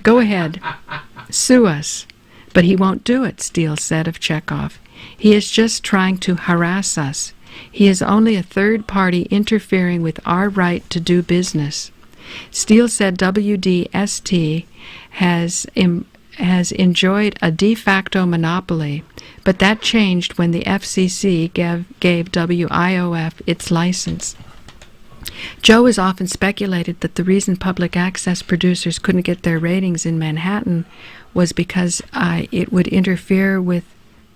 Go ahead. Sue us. But he won't do it, Steele said of Chekhov. He is just trying to harass us. He is only a third party interfering with our right to do business. Steele said WDST has enjoyed a de facto monopoly, but that changed when the FCC gave WIOF its license. Joe has often speculated that the reason public access producers couldn't get their ratings in Manhattan was because it would interfere with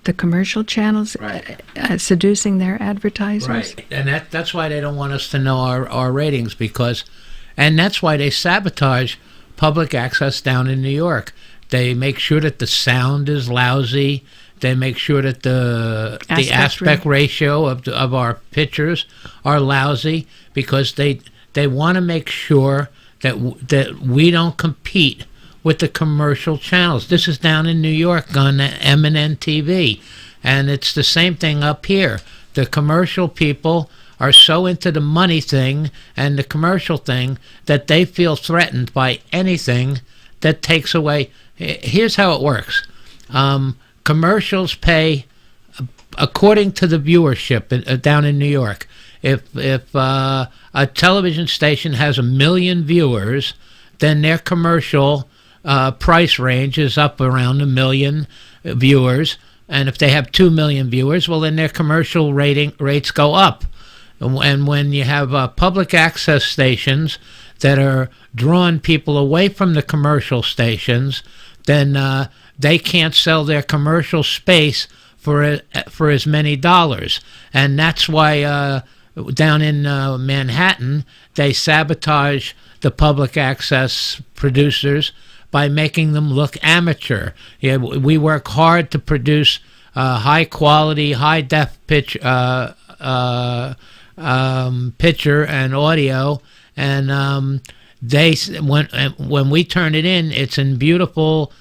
the commercial channels, right. Seducing their advertisers. Right, and that's why they don't want us to know our ratings, and that's why they sabotage public access down in New York. They make sure that the sound is lousy. They make sure that the aspect ratio of our pictures are lousy, because they want to make sure that we don't compete with the commercial channels. This is down in New York on M&N TV, and it's the same thing up here. The commercial people are so into the money thing and the commercial thing that they feel threatened by anything that takes away. Here's how it works. Commercials pay according to the viewership down in New York. If a television station has 1 million viewers, then their commercial price range is up around 1 million viewers. And if they have 2 million viewers, well, then their commercial rates go up. And when you have public access stations that are drawing people away from the commercial stations, then they can't sell their commercial space for as many dollars. And that's why down in Manhattan, they sabotage the public access producers by making them look amateur. Yeah, we work hard to produce high-quality, high-def picture and audio, and when we turn it in, it's in beautiful.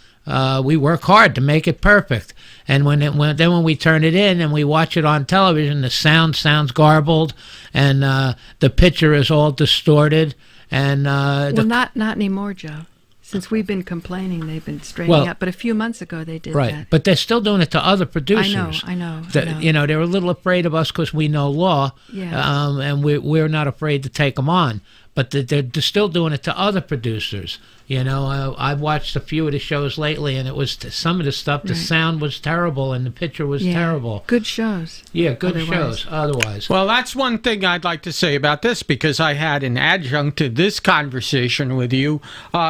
We work hard to make it perfect, and when we turn it in and we watch it on television, the sound sounds garbled, and the picture is all distorted. And not anymore, Joe. Since we've been complaining, they've been straightening up. But a few months ago, they did right. that. But they're still doing it to other producers. I know. You know, they're a little afraid of us because we know law, and we're not afraid to take them on. But they're still doing it to other producers. You know, I've watched a few of the shows lately, and it was some of the stuff. The sound was terrible, and the picture was terrible. Good shows. Yeah, good shows. Otherwise, well, that's one thing I'd like to say about this, because I had an adjunct to this conversation with you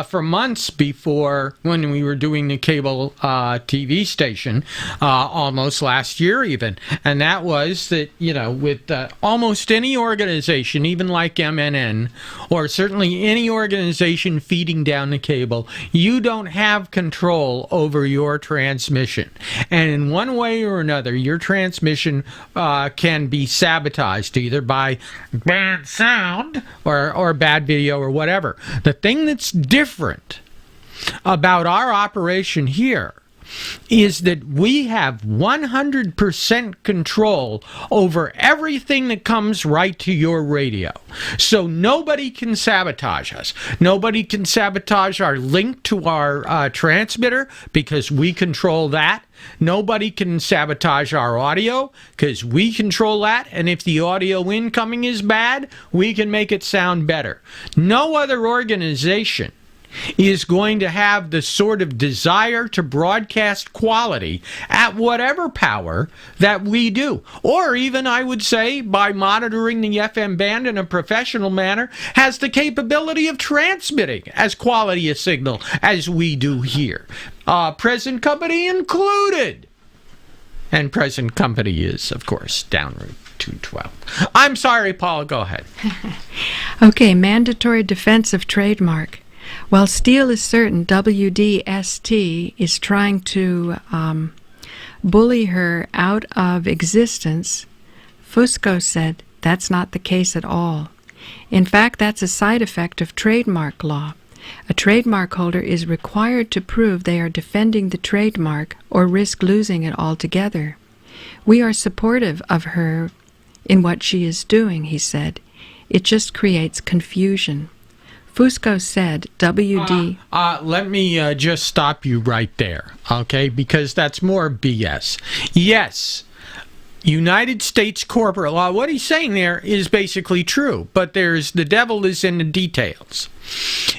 for months before, when we were doing the cable TV station, almost last year even, and that was that, you know, with almost any organization, even like MNN, or certainly any organization feeding down the cable, you don't have control over your transmission, and in one way or another your transmission can be sabotaged, either by bad sound or bad video or whatever. The thing that's different about our operation here is that we have 100% control over everything that comes right to your radio. So nobody can sabotage us. Nobody can sabotage our link to our transmitter, because we control that. Nobody can sabotage our audio, because we control that. And if the audio incoming is bad, we can make it sound better. No other organization is going to have the sort of desire to broadcast quality at whatever power that we do. Or even, I would say, by monitoring the FM band in a professional manner, has the capability of transmitting as quality a signal as we do here. Present company included. And present company is, of course, down Route 212. I'm sorry, Paula, go ahead. Okay, mandatory defense of trademark. While Steele is certain WDST is trying to bully her out of existence, Fusco said that's not the case at all. In fact, that's a side effect of trademark law. A trademark holder is required to prove they are defending the trademark or risk losing it altogether. We are supportive of her in what she is doing, he said. It just creates confusion. Fusco said WD... Let me just stop you right there, okay? Because that's more BS. Yes, United States corporate law, what he's saying there is basically true, but the devil is in the details.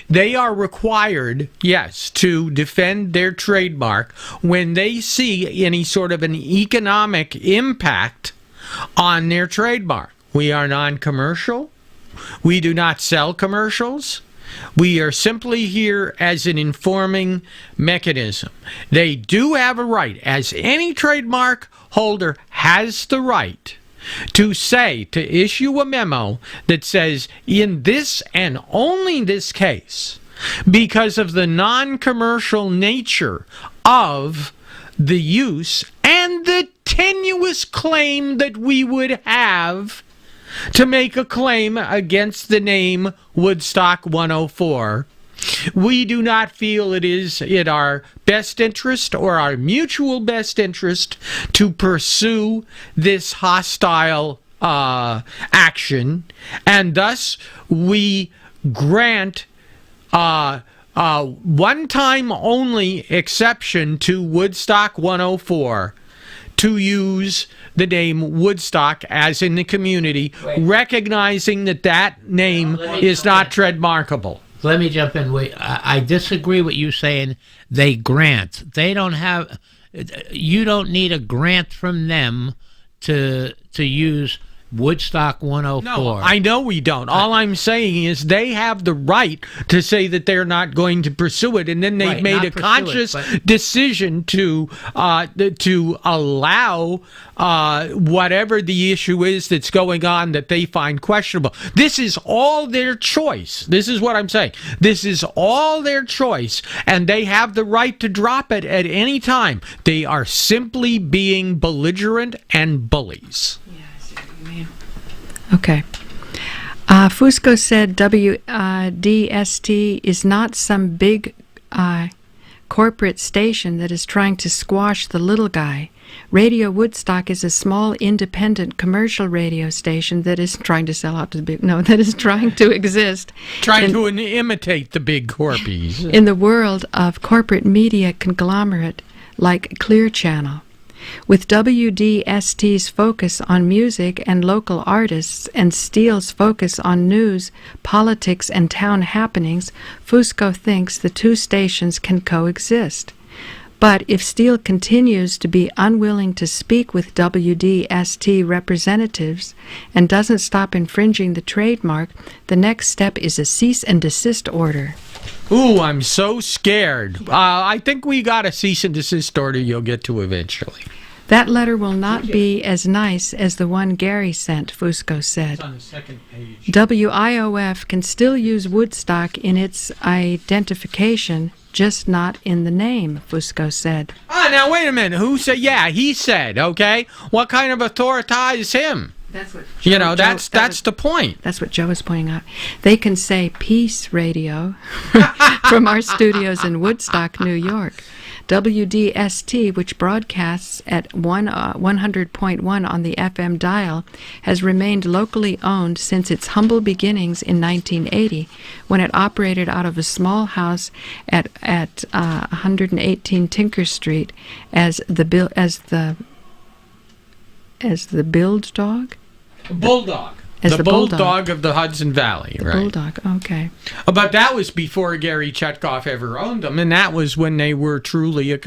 They are required, yes, to defend their trademark when they see any sort of an economic impact on their trademark. We are non-commercial. We do not sell commercials. We are simply here as an informing mechanism. They do have a right, as any trademark holder has the right, to issue a memo that says, in this and only this case, because of the non-commercial nature of the use and the tenuous claim that we would have to make a claim against the name Woodstock 104, we do not feel it is in our best interest or our mutual best interest to pursue this hostile action, and thus we grant one-time only exception to Woodstock 104 to use the name Woodstock as in the community, recognizing that name is not trademarkable. Let me jump in. I disagree with you saying they grant. They don't have... You don't need a grant from them to use Woodstock 104. No, I know we don't. All I'm saying is they have the right to say that they're not going to pursue it, and then they've made a conscious decision to allow whatever the issue is that's going on that they find questionable. This is all their choice. This is what I'm saying. This is all their choice, and they have the right to drop it at any time. They are simply being belligerent and bullies. Okay. Fusco said WDST is not some big corporate station that is trying to squash the little guy. Radio Woodstock is a small, independent commercial radio station that is trying to sell out to the big... No, that is trying to exist. Trying to imitate the big corpies. In the world of corporate media conglomerate like Clear Channel. With WDST's focus on music and local artists and Steele's focus on news, politics, and town happenings, Fusco thinks the two stations can coexist. But if Steele continues to be unwilling to speak with WDST representatives and doesn't stop infringing the trademark, the next step is a cease and desist order. Ooh, I'm so scared. I think we got a cease and desist order you'll get to eventually. That letter will not be as nice as the one Gary sent, Fusco said. It's on the second page. WIOF can still use Woodstock in its identification, just not in the name, Fusco said. Now wait a minute. Who said? Yeah, he said, okay? What kind of authority is him? That's what that's the point. That's what Joe is pointing out. They can say Peace Radio from our studios in Woodstock, New York. WDST, which broadcasts at 100.1 on the FM dial, has remained locally owned since its humble beginnings in 1980, when it operated out of a small house at 118 Tinker Street as the Build Dog? Bulldog. The bulldog of the Hudson Valley, right? Bulldog, okay. But that was before Gary Chetkoff ever owned them, and that was when they were truly a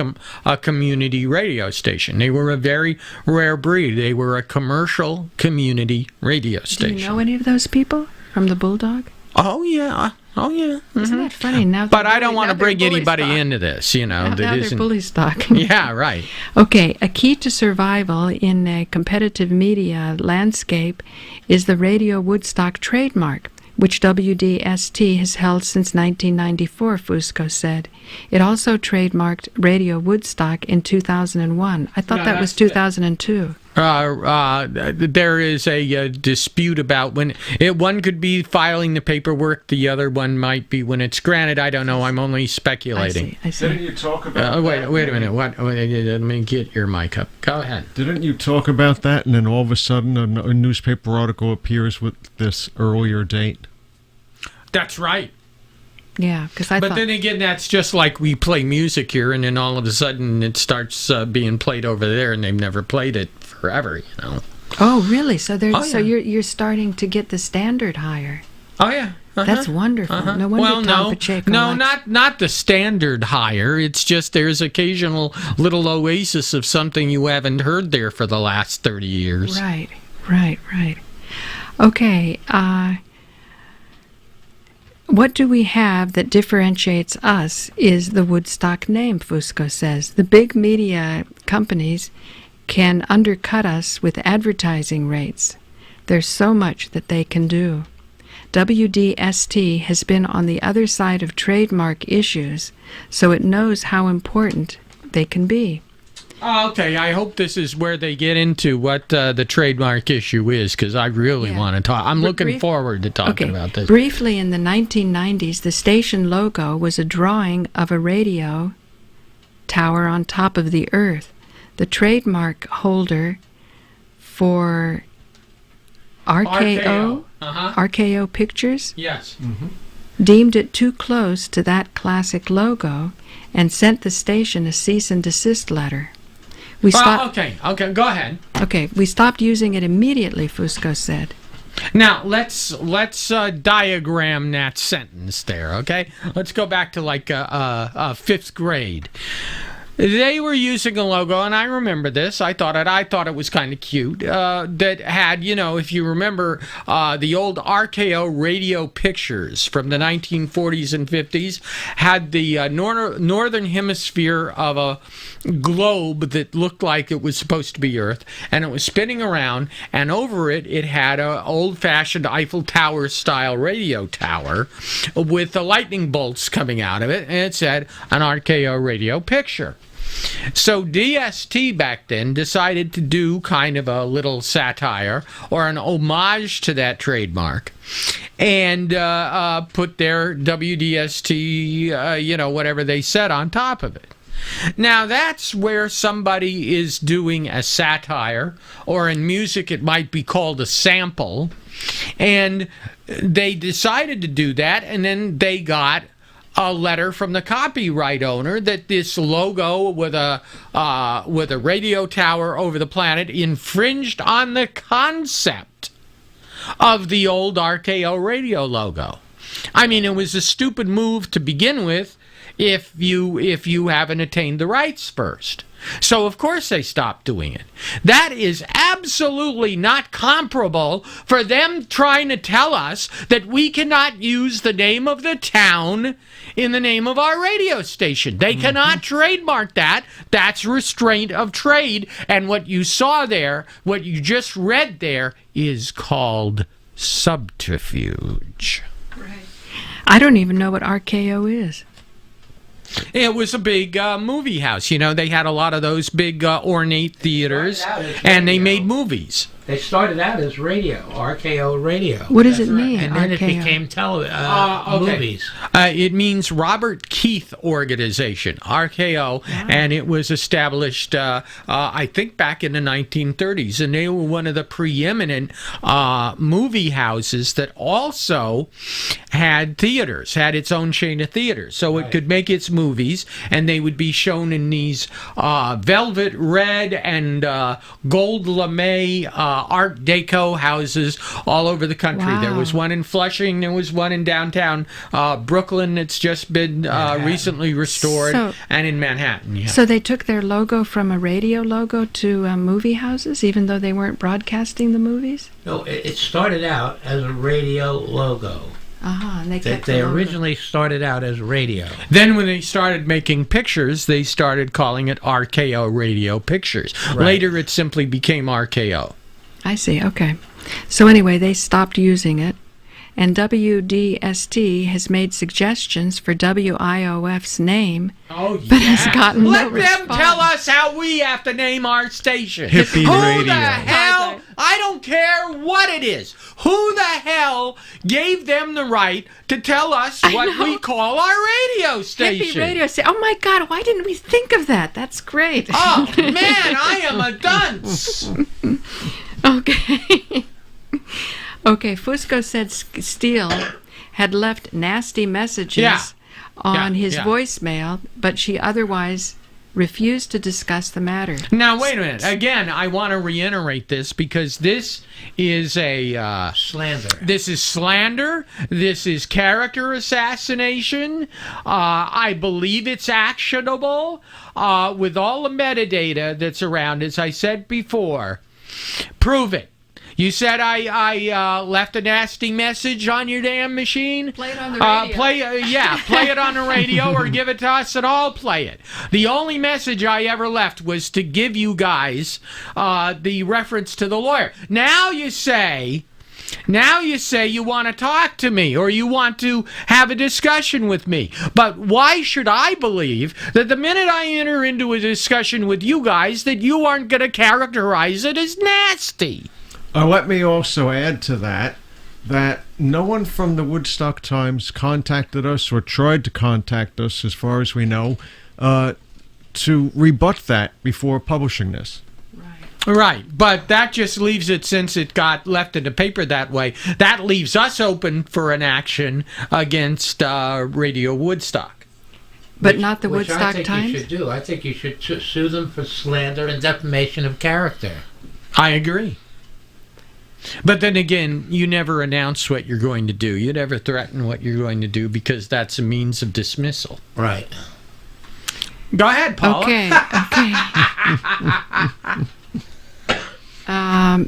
community radio station. They were a very rare breed. They were a commercial community radio station. Do you know any of those people from the Bulldog? Oh, yeah. Mm-hmm. Isn't that funny? Now but I don't want to bring anybody into this, Now they're bully stock. Yeah, right. Okay, a key to survival in a competitive media landscape is the Radio Woodstock trademark, which WDST has held since 1994, Fusco said. It also trademarked Radio Woodstock in 2001. I thought that was 2002. There is a dispute about when one could be filing the paperwork, the other one might be when it's granted. I don't know. I'm only speculating. I see. Didn't you talk about wait a minute. What? Let me get your mic up. Go ahead. Didn't you talk about that, and then all of a sudden a newspaper article appears with this earlier date? That's right. Yeah, because I But thought... then again, that's just like we play music here, and then all of a sudden it starts being played over there, and they've never played it forever, you know. Oh, really? So yeah. you're starting to get the standard higher. Oh, yeah. That's wonderful. No wonder Tom Pacheco likes... not the standard higher. It's just there's occasional little oasis of something you haven't heard there for the last 30 years. Right. Okay, what do we have that differentiates us is the Woodstock name, Fusco says. The big media companies can undercut us with advertising rates. There's so much that they can do. WDST has been on the other side of trademark issues, so it knows how important they can be. Okay, I hope this is where they get into what the trademark issue is, because I really want to talk. I'm looking forward to talking about this. Briefly, in the 1990s, the station logo was a drawing of a radio tower on top of the earth. The trademark holder for RKO Pictures deemed it too close to that classic logo and sent the station a cease and desist letter. Okay, go ahead. Okay, we stopped using it immediately, Fusco said. Now, let's diagram that sentence there, okay? Let's go back to like fifth grade. They were using a logo, and I remember this. I thought it was kind of cute. That had, if you remember, the old RKO radio pictures from the 1940s and 50s had the northern hemisphere of a globe that looked like it was supposed to be Earth, and it was spinning around, and over it had a old-fashioned Eiffel Tower style radio tower with the lightning bolts coming out of it, and it said an RKO radio picture. So DST back then decided to do kind of a little satire or an homage to that trademark and put their WDST, whatever they said on top of it. Now that's where somebody is doing a satire, or in music it might be called a sample, and they decided to do that, and then they got a letter from the copyright owner that this logo with a radio tower over the planet infringed on the concept of the old RKO radio logo. I mean, it was a stupid move to begin with if you haven't attained the rights first. So, of course, they stopped doing it. That is absolutely not comparable for them trying to tell us that we cannot use the name of the town in the name of our radio station. They cannot trademark that. That's restraint of trade. And what you saw there, what you just read there, is called subterfuge. Right. I don't even know what RKO is. It was a big movie house. They had a lot of those big ornate theaters, and they made movies. They started out as radio, RKO Radio. What does it mean? And then RKO? It became movies. It means Robert Keith Organization, RKO, and it was established, I think, back in the 1930s, and they were one of the preeminent movie houses that also had theaters, had its own chain of theaters, so it could make its movies, and they would be shown in these velvet red and gold lame Art Deco houses all over the country. Wow. There was one in Flushing. There was one in downtown Brooklyn. It's just been recently restored, and in Manhattan. Yeah. So they took their logo from a radio logo to movie houses, even though they weren't broadcasting the movies? No, it started out as a radio logo. And They originally started out as radio. Then when they started making pictures, they started calling it RKO Radio Pictures. Right. Later, it simply became RKO. I see, okay. So anyway, they stopped using it, and WDST has made suggestions for WIOF's name, but has gotten no response. Let them tell us how we have to name our station. Hippie Who radio. the hell? I don't care what it is. Who the hell gave them the right to tell us what we call our radio station? Hippie radio station. Oh my God, why didn't we think of that? That's great. Oh, man, I am a dunce. Okay. Okay, Fusco said Steele had left nasty messages Yeah. on his Yeah. voicemail, but she otherwise refused to discuss the matter. Now, wait a minute. Again, I want to reiterate this because this is a Slander. This is slander. This is character assassination. I believe it's actionable with all the metadata that's around. As I said before, prove it. You said I left a nasty message on your damn machine. Play it on the radio. Play it on the radio or give it to us and I'll play it. The only message I ever left was to give you guys the reference to the lawyer. Now you say you want to talk to me or you want to have a discussion with me. But why should I believe that the minute I enter into a discussion with you guys that you aren't going to characterize it as nasty? Let me also add to that no one from the Woodstock Times contacted us or tried to contact us, as far as we know, to rebut that before publishing this. Right, but that just leaves it, since it got left in the paper that way, that leaves us open for an action against Radio Woodstock. But not the Which Woodstock I think Times? you should do. I think you should sue them for slander and defamation of character. I agree. But then again, you never announce what you're going to do. You never threaten what you're going to do because that's a means of dismissal. Right. Go ahead, Paula. Okay.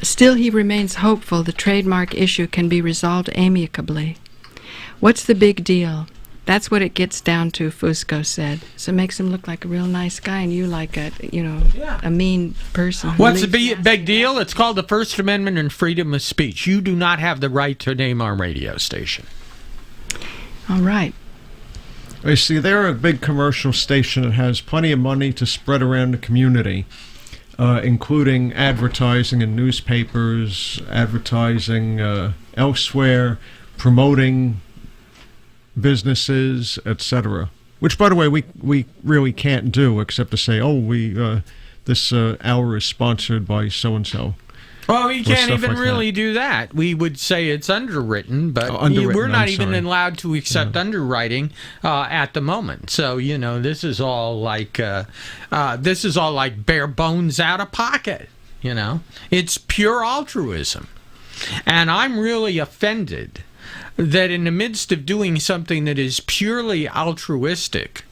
Still, he remains hopeful the trademark issue can be resolved amicably. What's the big deal? That's what it gets down to, Fusco said. So it makes him look like a real nice guy, and you like a mean person. What's the big deal? It's called the First Amendment and freedom of speech. You do not have the right to name our radio station. All right. You see, they're a big commercial station that has plenty of money to spread around the community, including advertising in newspapers, advertising elsewhere, promoting businesses, etc. Which, by the way, we really can't do except to say, this hour is sponsored by so and so. Well, we can't stuff even like really that. do that. We would say it's underwritten, but we're not even allowed to accept underwriting at the moment. So this is all like bare bones out of pocket. It's pure altruism, and I'm really offended that in the midst of doing something that is purely altruistic,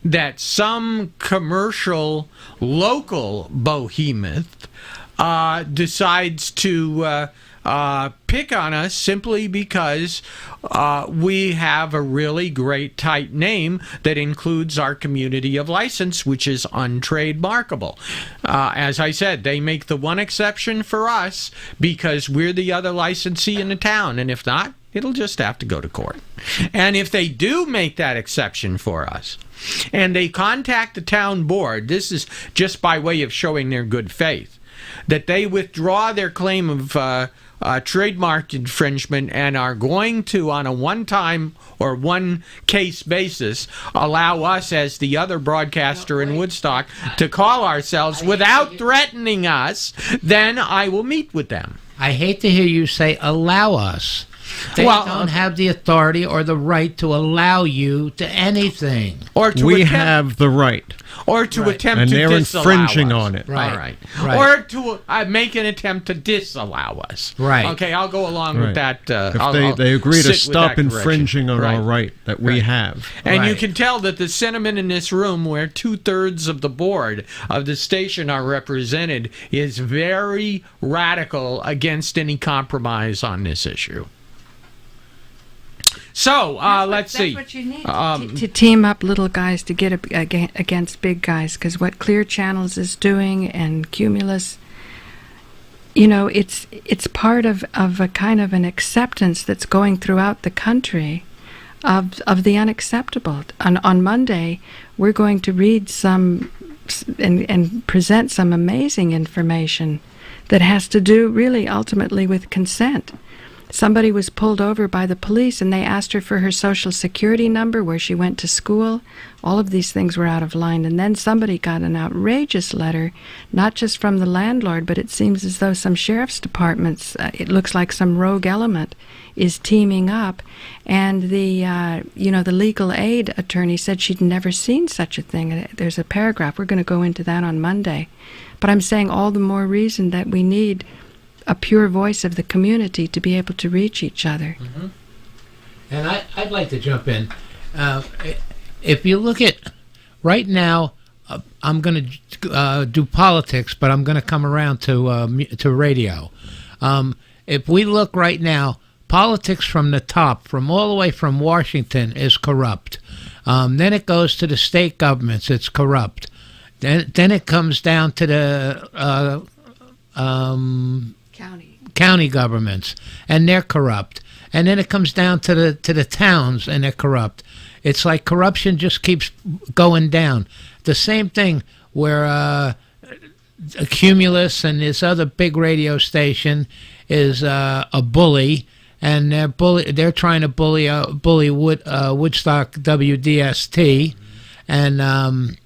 that some commercial local behemoth decides to pick on us simply because we have a really great tight name that includes our community of license, which is untrademarkable. As I said, they make the one exception for us because we're the other licensee in the town, and if not, it'll just have to go to court. And if they do make that exception for us, and they contact the town board, this is just by way of showing their good faith, that they withdraw their claim of trademark infringement and are going to, on a one-time or one-case basis, allow us as the other broadcaster in Woodstock to call ourselves without threatening us, then I will meet with them. I hate to hear you say allow us. They don't have the authority or the right to allow you to anything. Or to We have the right. Or to attempt And to they're disallow infringing us. on it. Right. All right. Right. Or to make an attempt to disallow us. Right. Okay, I'll go along with that. If they agree to stop infringing on our right that we have. And you can tell that the sentiment in this room, where 2/3 of the board of the station are represented, is very radical against any compromise on this issue. So, let's see. That's what you need to team up little guys to get against big guys, because what Clear Channels is doing and Cumulus, it's part of a kind of an acceptance that's going throughout the country of the unacceptable. On Monday, we're going to read some and present some amazing information that has to do really ultimately with consent. Somebody was pulled over by the police and they asked her for her social security number, where she went to school. All of these things were out of line. And then somebody got an outrageous letter, not just from the landlord, but it seems as though some sheriff's departments, it looks like some rogue element is teaming up. And the legal aid attorney said she'd never seen such a thing. There's a paragraph. We're going to go into that on Monday. But I'm saying all the more reason that we need a pure voice of the community to be able to reach each other. Mm-hmm. And I'd like to jump in. If you look at right now, I'm going to do politics, but I'm going to come around to radio. If we look right now, politics from the top, from all the way from Washington, is corrupt. Then it goes to the state governments; it's corrupt. Then it comes down to the county governments, and they're corrupt. And then it comes down to the towns, and they're corrupt. It's like corruption just keeps going down. The same thing where Cumulus and this other big radio station is a bully, and they're trying to bully Woodstock WDST, and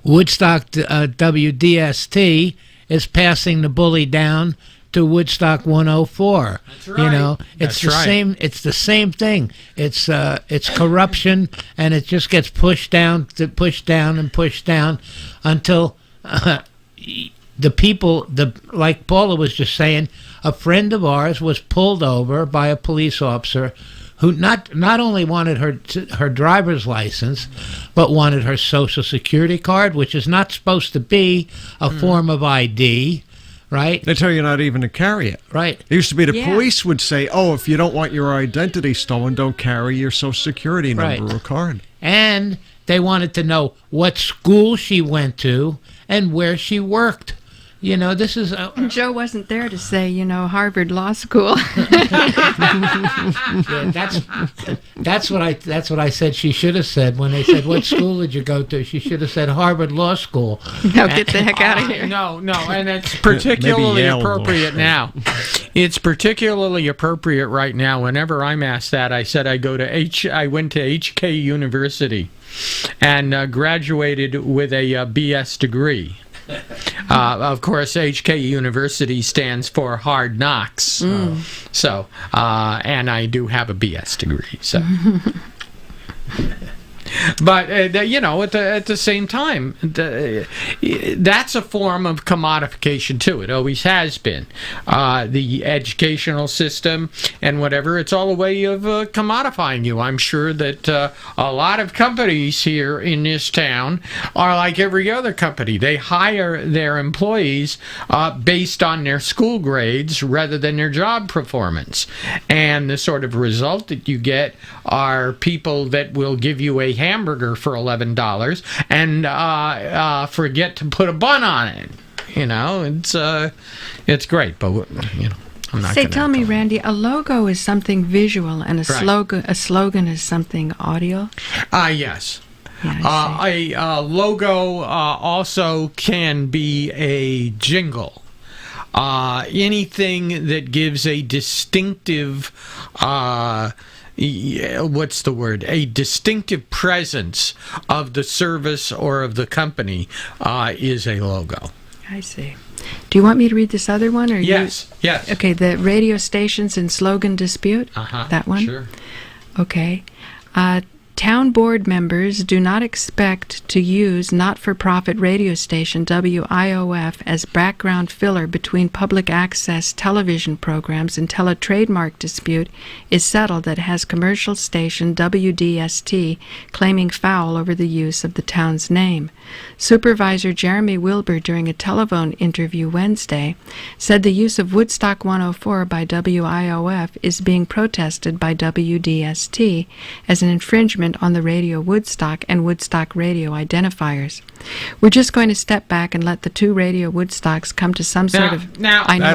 Woodstock WDST is passing the bully down to Woodstock 104. That's right. You know, it's That's the right. same. It's the same thing. It's corruption, and it just gets pushed down until the people. Like Paula was just saying, a friend of ours was pulled over by a police officer who not only wanted her driver's license, but wanted her social security card, which is not supposed to be a form of ID, right? They tell you not even to carry it. Right. It used to be the Yeah. police would say, oh, if you don't want your identity stolen, don't carry your social security number Right. or card. And they wanted to know what school she went to and where she worked. You know, this is Joe wasn't there to say, Harvard Law School. yeah, that's what I said she should have said when they said, what school did you go to? She should have said Harvard Law School. Now get the heck out of here. No, and it's particularly Yale appropriate now. It's particularly appropriate right now. Whenever I'm asked that, I said I went to HK University and graduated with a BS degree. Of course, HK University stands for Hard Knocks. So, and I do have a BS degree. So. But at the same time, that's a form of commodification too. It always has been. The educational system and whatever, it's all a way of commodifying you. I'm sure that a lot of companies here in this town are like every other company. They hire their employees based on their school grades rather than their job performance. And the sort of result that you get are people that will give you a hamburger for $11 and forget to put a bun on it. It's great, but I'm not. Tell me, Randy, a logo is something visual, and a slogan is something audio. Yes. Yeah, I see. A logo also can be a jingle. Anything that gives a distinctive what's the word? A distinctive presence of the service or of the company is a logo. I see. Do you want me to read this other one? Or Yes. Okay, the radio stations and slogan dispute. That one. Sure. Okay. Town board members do not expect to use not-for-profit radio station WIOF as background filler between public access television programs until a trademark dispute is settled that has commercial station WDST claiming foul over the use of the town's name. Supervisor Jeremy Wilbur, during a telephone interview Wednesday, said the use of Woodstock 104 by WIOF is being protested by WDST as an infringement on the Radio Woodstock and Woodstock Radio identifiers. We're just going to step back and let the two Radio Woodstocks come to some sort of... Now, I know.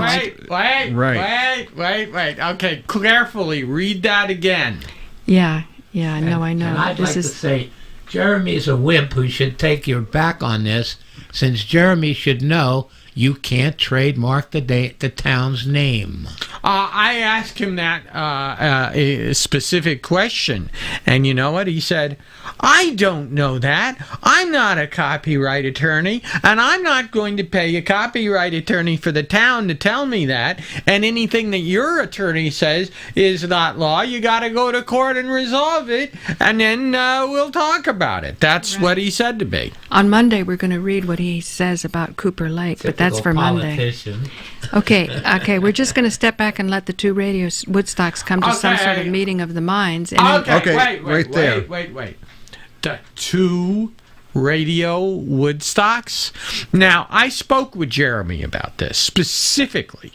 wait. Okay, carefully read that again. Yeah, I know. And I'd like to say, Jeremy's a wimp who should take your back on this, since Jeremy should know you can't trademark the town's name. I asked him that a specific question, and you know what? He said, I don't know that. I'm not a copyright attorney, and I'm not going to pay a copyright attorney for the town to tell me that, and anything that your attorney says is not law. You got to go to court and resolve it, and then we'll talk about it. That's what he said to me. On Monday, we're going to read what he says about Cooper Lake, but that's for Monday. Politician. Okay, we're just going to step back and let the two radio Woodstocks come to some sort of meeting of the minds. And Okay, wait, there. Wait. The two radio Woodstocks? Now, I spoke with Jeremy about this specifically,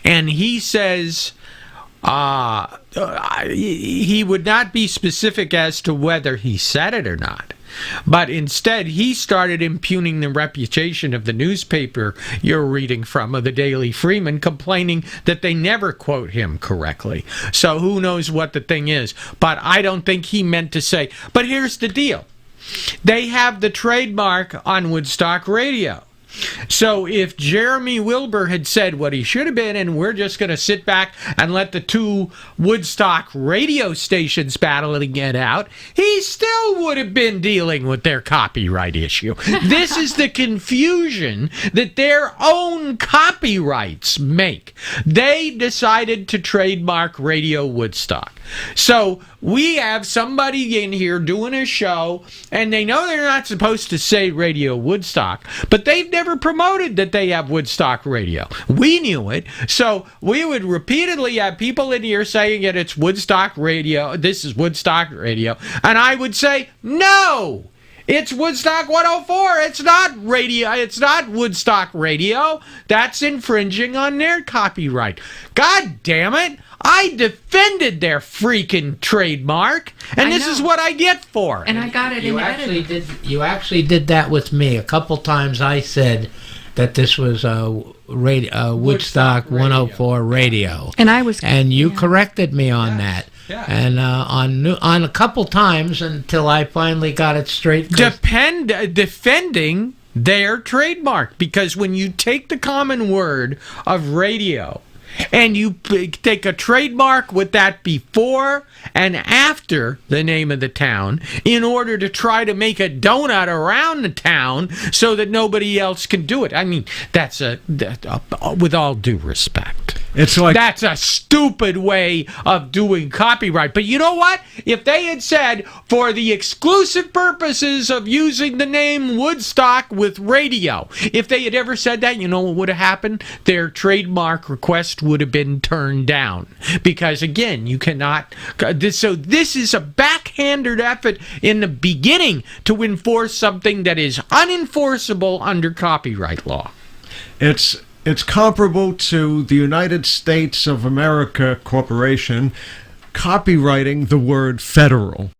and he says he would not be specific as to whether he said it or not. But instead, he started impugning the reputation of the newspaper you're reading from, of the Daily Freeman, complaining that they never quote him correctly. So who knows what the thing is. But I don't think he meant to say. But here's the deal. They have the trademark on Woodstock Radio. So if Jeremy Wilbur had said what he should have been, and we're just going to sit back and let the two Woodstock radio stations battle it get out, he still would have been dealing with their copyright issue. This is the confusion that their own copyrights make. They decided to trademark Radio Woodstock. So we have somebody in here doing a show, and they know they're not supposed to say Radio Woodstock, but they've never promoted that they have Woodstock Radio. We knew it, so we would repeatedly have people in here saying that it's Woodstock Radio, this is Woodstock Radio, and I would say, no! It's Woodstock 104. It's not radio. It's not Woodstock Radio. That's infringing on their copyright. God damn it. I defended their freaking trademark, and this is what I get for it. And I got it in the You actually did that with me. A couple times I said that this was Woodstock 104 Radio. And I was... And you corrected me on that. Yeah. And on a couple times until I finally got it straight. Defending their trademark, because when you take the common word of radio and you take a trademark with that before and after the name of the town in order to try to make a donut around the town so that nobody else can do it. I mean, that's with all due respect. It's like That's a stupid way of doing copyright. But you know what? If they had said, for the exclusive purposes of using the name Woodstock with radio, if they had ever said that, you know what would have happened? Their trademark request would have been turned down. Because, again, you cannot... So this is a backhanded effort in the beginning to enforce something that is unenforceable under copyright law. It's comparable to the United States of America Corporation copywriting the word federal.